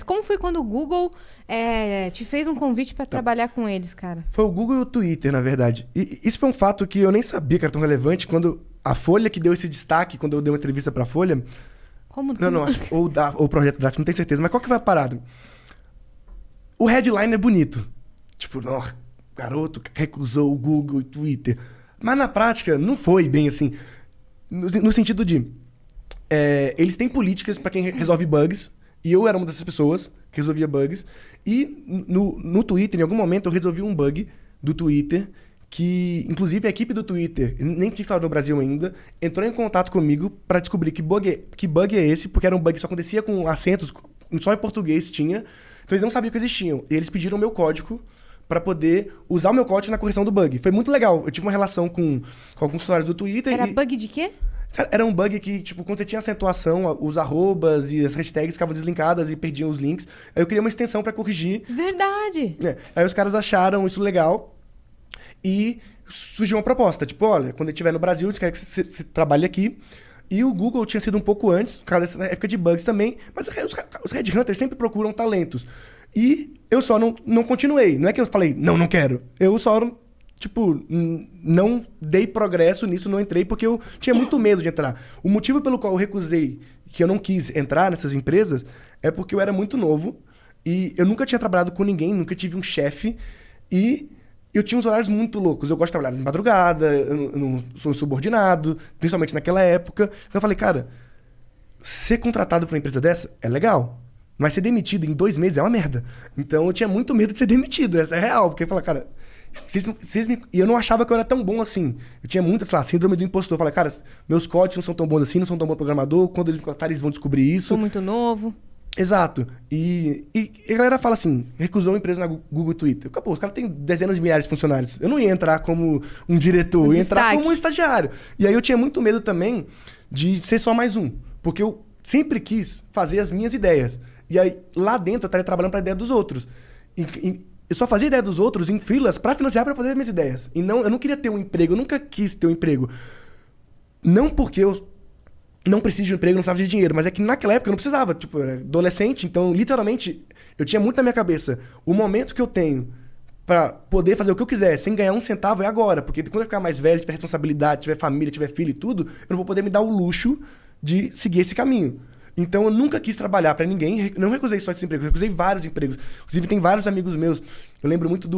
projeto. Como foi quando o Google te fez um convite para trabalhar com eles, cara? Foi o Google e o Twitter, na verdade. E isso foi um fato que eu nem sabia que era tão relevante. Quando a Folha que deu esse destaque, quando eu dei uma entrevista pra Folha... Como? Não, acho, ou o Projeto Draft, não tenho certeza. Mas qual que vai a parada? O headline é bonito. Tipo, garoto recusou o Google e o Twitter. Mas na prática, não foi bem assim. No sentido de... eles têm políticas para quem resolve bugs. E eu era uma dessas pessoas que resolvia bugs. E no Twitter, em algum momento, eu resolvi um bug do Twitter que, inclusive, a equipe do Twitter, nem tinha instalado no Brasil ainda, entrou em contato comigo para descobrir que bug é esse, porque era um bug que só acontecia com acentos, só em português tinha. Então eles não sabiam que existiam. E eles pediram o meu código para poder usar o meu código na correção do bug. Foi muito legal. Eu tive uma relação com alguns funcionários do Twitter. Era bug de quê? Cara, era um bug que, tipo, quando você tinha acentuação, os arrobas e as hashtags ficavam deslinkadas e perdiam os links. Aí eu queria uma extensão para corrigir. Verdade! Aí os caras acharam isso legal e surgiu uma proposta. Tipo, olha, quando ele estiver no Brasil, eles querem que você trabalhe aqui. E o Google tinha sido um pouco antes, por causa dessa época de bugs também. Mas os headhunters sempre procuram talentos. E eu só não continuei. Não é que eu falei, não quero. Eu só... Tipo, não dei progresso nisso, não entrei, porque eu tinha muito medo de entrar. O motivo pelo qual eu recusei, que eu não quis entrar nessas empresas, é porque eu era muito novo e eu nunca tinha trabalhado com ninguém, nunca tive um chefe e eu tinha uns horários muito loucos. Eu gosto de trabalhar de madrugada, eu não sou subordinado, principalmente naquela época. Então eu falei, cara, ser contratado por uma empresa dessa é legal, mas ser demitido em 2 meses é uma merda. Então eu tinha muito medo de ser demitido, essa é real, porque eu falei, cara... E eu não achava que eu era tão bom assim. Eu tinha muita, sei lá, síndrome do impostor. Eu falei, cara, meus códigos não são tão bons assim, não são tão bom programador. Quando eles me contratarem, eles vão descobrir isso. Sou muito novo. Exato. E a galera fala assim, recusou a empresa na Google e Twitter. Pô, os caras têm dezenas de milhares de funcionários. Eu não ia entrar como um diretor, eu ia entrar como um estagiário. E aí eu tinha muito medo também de ser só mais um. Porque eu sempre quis fazer as minhas ideias. E aí, lá dentro, eu estaria trabalhando para a ideia dos outros. Eu só fazia ideia dos outros em filas para financiar para fazer as minhas ideias. E eu não queria ter um emprego, eu nunca quis ter um emprego. Não porque eu não preciso de um emprego, não precisava de dinheiro, mas é que naquela época eu não precisava. Tipo, eu era adolescente, então literalmente eu tinha muito na minha cabeça. O momento que eu tenho para poder fazer o que eu quiser sem ganhar um centavo é agora. Porque quando eu ficar mais velho, tiver responsabilidade, tiver família, tiver filho e tudo, eu não vou poder me dar o luxo de seguir esse caminho. Então eu nunca quis trabalhar pra ninguém, não recusei só esse emprego, eu recusei vários empregos. Inclusive tem vários amigos meus, eu lembro muito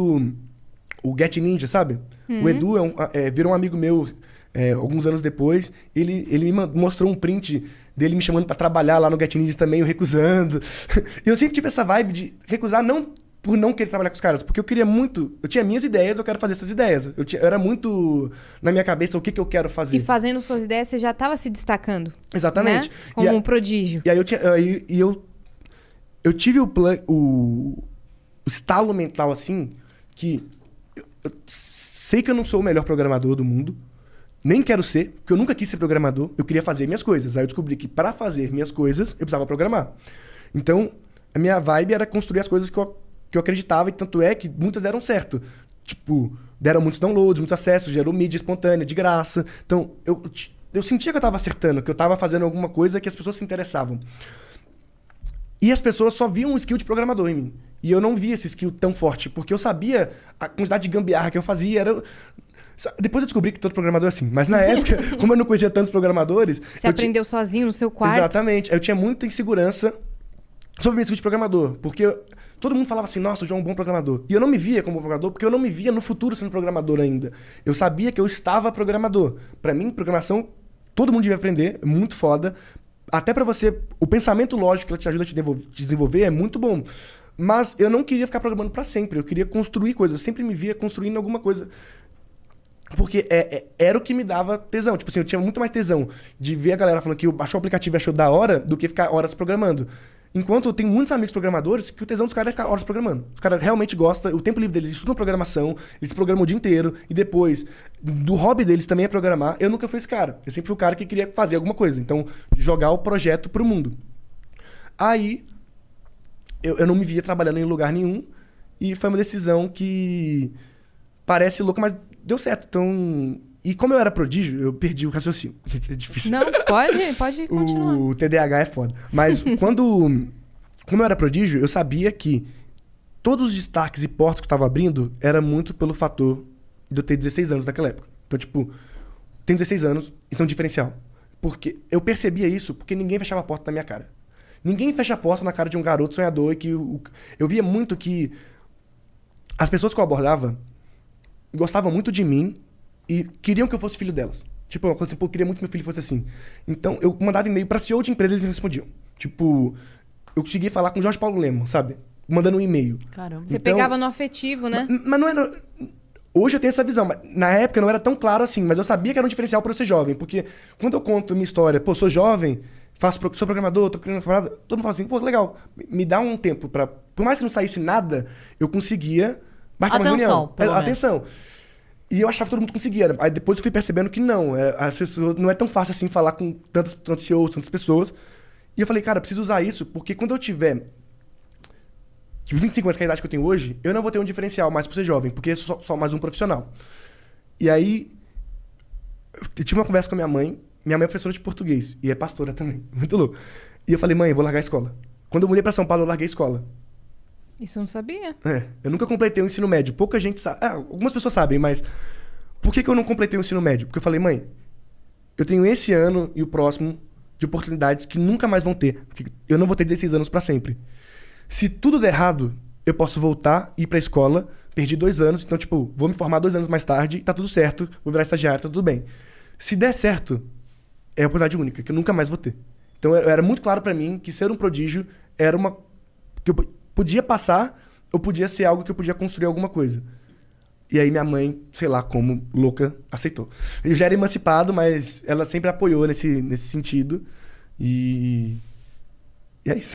o Get Ninja, sabe? O Edu virou um amigo meu alguns anos depois, ele me mostrou um print dele me chamando pra trabalhar lá no Get Ninja também, eu recusando. E eu sempre tive essa vibe de recusar não por não querer trabalhar com os caras, porque eu queria muito... Eu tinha minhas ideias, eu quero fazer essas ideias. Eu era muito na minha cabeça o que eu quero fazer. E fazendo suas ideias, você já estava se destacando. Exatamente. Né? Como um prodígio. E aí eu tive o estalo mental, assim, que eu sei que eu não sou o melhor programador do mundo, nem quero ser, porque eu nunca quis ser programador, eu queria fazer minhas coisas. Aí eu descobri que para fazer minhas coisas, eu precisava programar. Então, a minha vibe era construir as coisas que eu acreditava, e tanto é que muitas deram certo. Tipo, deram muitos downloads, muitos acessos, gerou mídia espontânea, de graça. Então, eu sentia que eu estava acertando, que eu estava fazendo alguma coisa que as pessoas se interessavam. E as pessoas só viam um skill de programador em mim. E eu não via esse skill tão forte, porque eu sabia a quantidade de gambiarra que eu fazia. Depois eu descobri que todo programador é assim. Mas na época, como eu não conhecia tantos programadores... Você aprendeu sozinho no seu quarto? Exatamente. Eu tinha muita insegurança sobre o meu skill de programador, porque todo mundo falava assim, nossa, o João é um bom programador. E eu não me via como programador, porque eu não me via no futuro sendo programador ainda. Eu sabia que eu estava programador. Pra mim, programação, todo mundo devia aprender, é muito foda. Até pra você, o pensamento lógico que ela te ajuda a te desenvolver é muito bom. Mas eu não queria ficar programando pra sempre, eu queria construir coisas. Eu sempre me via construindo alguma coisa. Porque era o que me dava tesão. Tipo assim, eu tinha muito mais tesão de ver a galera falando que baixou o aplicativo e achou da hora do que ficar horas programando. Enquanto eu tenho muitos amigos programadores que o tesão dos caras é ficar horas programando. Os caras realmente gostam, o tempo livre deles, eles estudam programação, eles programam o dia inteiro, e depois, do hobby deles também é programar. Eu nunca fui esse cara. Eu sempre fui o cara que queria fazer alguma coisa. Então, jogar o projeto pro mundo. Aí, eu não me via trabalhando em lugar nenhum, e foi uma decisão que parece louca, mas deu certo. Então... E como eu era prodígio, eu perdi o raciocínio. Gente, é difícil. Não, pode continuar. O TDAH é foda. Mas quando como eu era prodígio, eu sabia que todos os destaques e portas que eu tava abrindo era muito pelo fator de eu ter 16 anos naquela época. Então, tipo, tenho 16 anos, isso é um diferencial. Porque eu percebia isso porque ninguém fechava a porta na minha cara. Ninguém fecha a porta na cara de um garoto sonhador e que... Eu via muito que as pessoas que eu abordava gostavam muito de mim e queriam que eu fosse filho delas. Tipo, uma coisa assim, pô, eu queria muito que meu filho fosse assim. Então, eu mandava e-mail pra CEO de empresa e eles me respondiam. Tipo, eu consegui falar com o Jorge Paulo Lema, sabe? Mandando um e-mail. Caramba. Você Então, pegava no afetivo, né? Mas não era... Hoje eu tenho essa visão, mas na época não era tão claro assim, mas eu sabia que era um diferencial pra eu ser jovem, porque quando eu conto minha história, pô, sou jovem, sou programador, tô criando uma parada, todo mundo fala assim, pô, legal, me dá um tempo pra... Por mais que não saísse nada, eu conseguia marcar uma reunião. Atenção. E eu achava que todo mundo conseguia. Aí depois eu fui percebendo que não, as pessoas, não é tão fácil assim falar com tantos CEOs, tantas pessoas. E eu falei, cara, eu preciso usar isso, porque quando eu tiver... Tipo, 25 anos, que é a idade que eu tenho hoje, eu não vou ter um diferencial mais por ser jovem, porque eu sou só mais um profissional. E aí, eu tive uma conversa com a minha mãe. Minha mãe é professora de português e é pastora também. Muito louco. E eu falei, mãe, eu vou largar a escola. Quando eu mudei pra São Paulo, eu larguei a escola. Isso eu não sabia. Eu nunca completei o ensino médio. Pouca gente sabe. Algumas pessoas sabem, mas... Por que eu não completei o ensino médio? Porque eu falei, mãe, eu tenho esse ano e o próximo de oportunidades que nunca mais vão ter. Porque eu não vou ter 16 anos pra sempre. Se tudo der errado, eu posso voltar, ir pra escola, perdi 2 anos, então, tipo, vou me formar 2 anos mais tarde, tá tudo certo, vou virar estagiário, tá tudo bem. Se der certo, é a oportunidade única, que eu nunca mais vou ter. Então, era muito claro pra mim que ser um prodígio era uma... que eu podia passar, ou podia ser algo que eu podia construir alguma coisa. E aí minha mãe, sei lá como, louca, aceitou. Eu já era emancipado, mas ela sempre apoiou nesse sentido. E é isso.